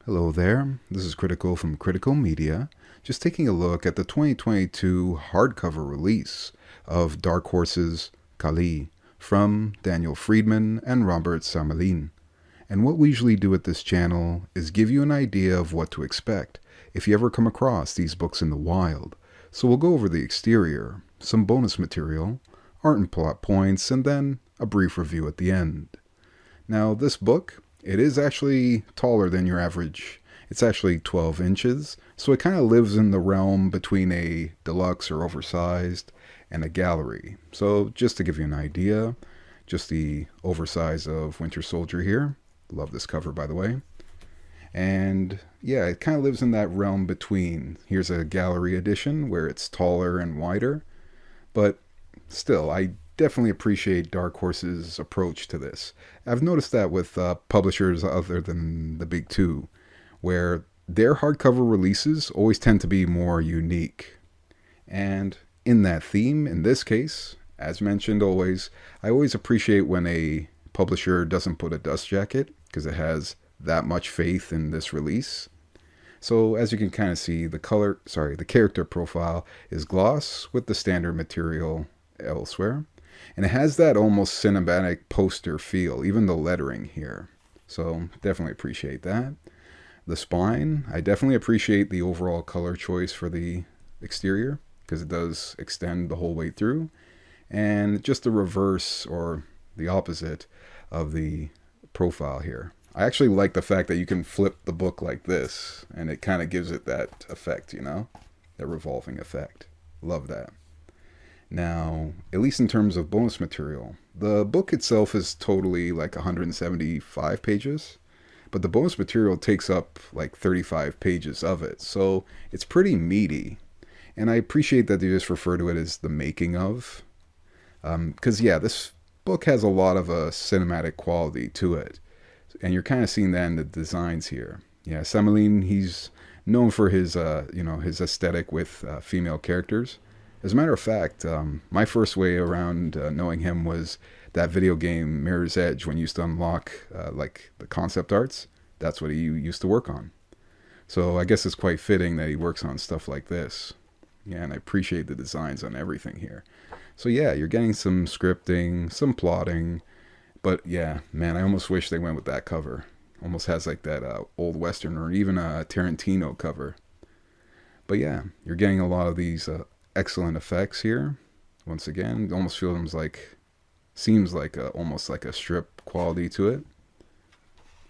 Hello there, this is Critical from Critical Media, just taking a look at the 2022 hardcover release of Dark Horse's Kali from Daniel Freedman and Robert Sammelin. And what we usually do at this channel is give you an idea of what to expect if you ever come across these books in the wild. So we'll go over the exterior, some bonus material, art and plot points, and then a brief review at the end. Now, this book, it is actually taller than your average. It's actually 12 inches, so it kind of lives in the realm between a deluxe or oversized and a gallery. So just to give you an idea, just the oversize of Winter Soldier here. Love this cover, by the way. And yeah, it kind of lives in that realm between. Here's a gallery edition where it's taller and wider, but still, I definitely appreciate Dark Horse's approach to this. I've noticed that with publishers other than the big two, where their hardcover releases always tend to be more unique. And in that theme, in this case, as mentioned always, I always appreciate when a publisher doesn't put a dust jacket, because it has that much faith in this release. So as you can kind of see, the character profile is gloss with the standard material elsewhere. And it has that almost cinematic poster feel, even the lettering here. So definitely appreciate that. The spine, I definitely appreciate the overall color choice for the exterior because it does extend the whole way through. And just the reverse or the opposite of the profile here. I actually like the fact that you can flip the book like this and it kind of gives it that effect, that revolving effect. Love that. Now, at least in terms of bonus material, the book itself is totally like 175 pages, but the bonus material takes up like 35 pages of it, so it's pretty meaty. And I appreciate that they just refer to it as the making of, because yeah, this book has a lot of a cinematic quality to it, and you're kind of seeing that in the designs here. Yeah, Sammelin, he's known for his, his aesthetic with female characters. As a matter of fact, my first way around knowing him was that video game Mirror's Edge when you used to unlock like the concept arts. That's what he used to work on. So I guess it's quite fitting that he works on stuff like this. Yeah, and I appreciate the designs on everything here. So yeah, you're getting some scripting, some plotting, but yeah, man, I almost wish they went with that cover. Almost has like that old Western or even a Tarantino cover. But yeah, you're getting a lot of these excellent effects here. Once again, it almost seems like almost like a strip quality to it.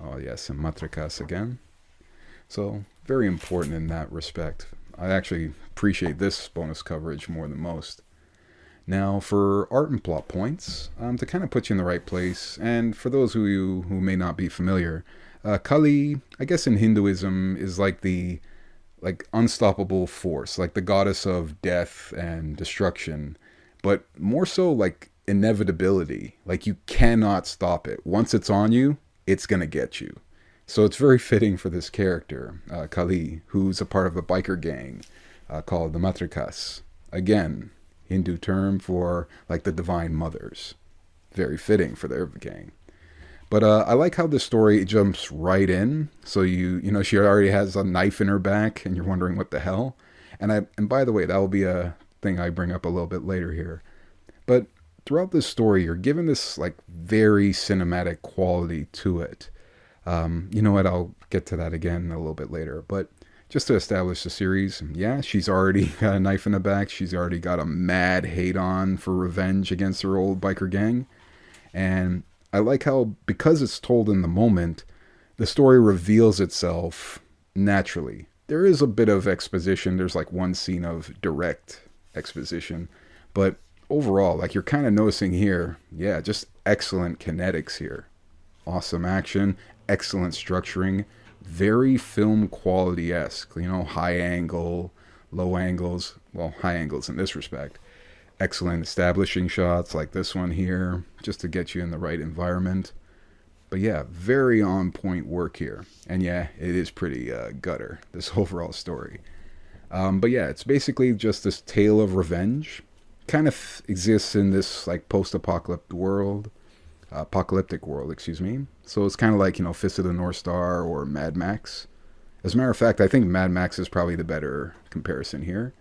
Oh yes, and matricas again. So very important in that respect. I actually appreciate this bonus coverage more than most. Now for art and plot points, to kind of put you in the right place, and for those of you who may not be familiar, Kali, I guess in Hinduism, is like the unstoppable force, like the goddess of death and destruction, but more so like inevitability. Like you cannot stop it. Once it's on you, it's gonna get you. So it's very fitting for this character, Kali, who's a part of a biker gang called the Matrikas. Again, Hindu term for like the divine mothers. Very fitting for their gang. But I like how the story jumps right in. So she already has a knife in her back, and you're wondering what the hell. And by the way, that will be a thing I bring up a little bit later here. But throughout this story, you're given this like very cinematic quality to it. You know what? I'll get to that again a little bit later. But just to establish the series, yeah, she's already got a knife in the back. She's already got a mad hate on for revenge against her old biker gang, and I like how, because it's told in the moment, the story reveals itself naturally. There is a bit of exposition. There's like one scene of direct exposition. But overall, like you're kind of noticing here, yeah, just excellent kinetics here. Awesome action, excellent structuring, very film quality-esque. High angle, low angles. Well, high angles in this respect. Excellent establishing shots like this one here, just to get you in the right environment. But yeah, very on point work here. And yeah, it is pretty gutter, this overall story. But yeah, it's basically just this tale of revenge. Kind of exists in this like post-apocalyptic world. Apocalyptic world, excuse me. So it's kind of like, Fist of the North Star or Mad Max. As a matter of fact, I think Mad Max is probably the better comparison here.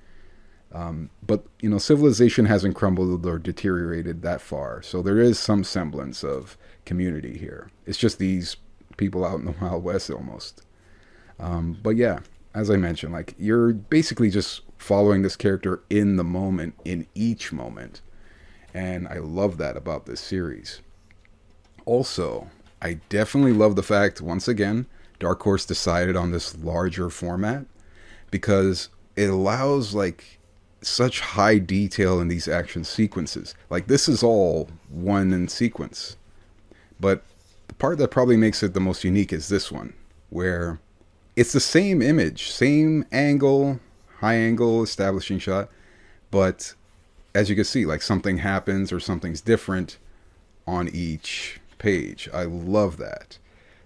But, civilization hasn't crumbled or deteriorated that far. So there is some semblance of community here. It's just these people out in the Wild West almost. But yeah, as I mentioned, like, you're basically just following this character in the moment, in each moment. And I love that about this series. Also, I definitely love the fact, once again, Dark Horse decided on this larger format because it allows, like, such high detail in these action sequences. Like, this is all one in sequence. But the part that probably makes it the most unique is this one, where it's the same image, same angle, high angle establishing shot, but as you can see, like, something happens or something's different on each page. I love that.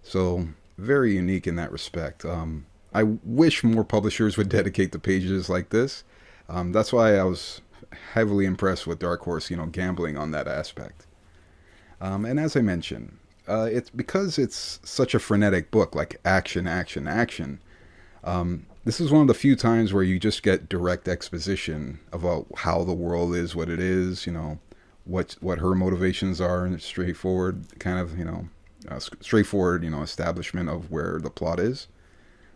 So very unique in that respect. I wish more publishers would dedicate the pages like this. That's why I was heavily impressed with Dark Horse, gambling on that aspect. And as I mentioned, it's because it's such a frenetic book, like action, action, action. This is one of the few times where you just get direct exposition about how the world is what it is, what her motivations are, and straightforward kind of, straightforward, establishment of where the plot is.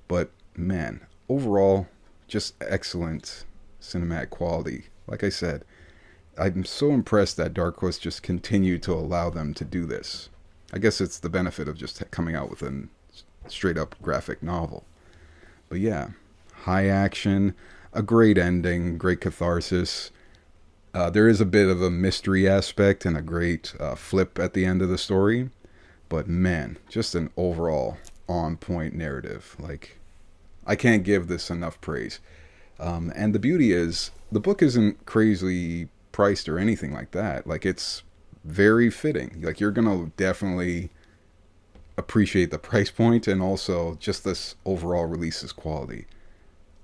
But man, overall, just excellent cinematic quality. Like I said, I'm so impressed that Dark Horse just continued to allow them to do this. I guess it's the benefit of just coming out with a straight up graphic novel. But yeah, high action, a great ending, great catharsis. There is a bit of a mystery aspect and a great flip at the end of the story. But man, just an overall on point narrative. Like, I can't give this enough praise. And the beauty is, the book isn't crazily priced or anything like that. Like, it's very fitting. Like, you're gonna definitely appreciate the price point and also just this overall release's quality.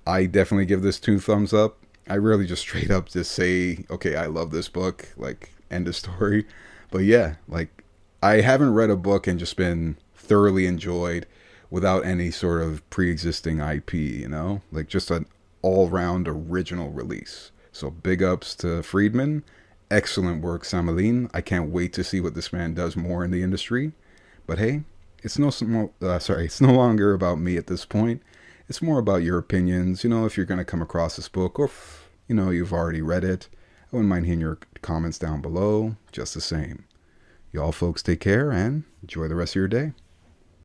I definitely give this 2 thumbs up. I really just straight up just say, okay, I love this book, like, end of story. But yeah, like, I haven't read a book and just been thoroughly enjoyed without any sort of pre-existing IP, like, just an all-round original release. So big ups to Freedman. Excellent work, Sammelin. I can't wait to see what this man does more in the industry. But hey, it's it's no longer about me at this point. It's more about your opinions. If you're going to come across this book, or if, you've already read it, I wouldn't mind hearing your comments down below. Just the same. Y'all folks take care and enjoy the rest of your day.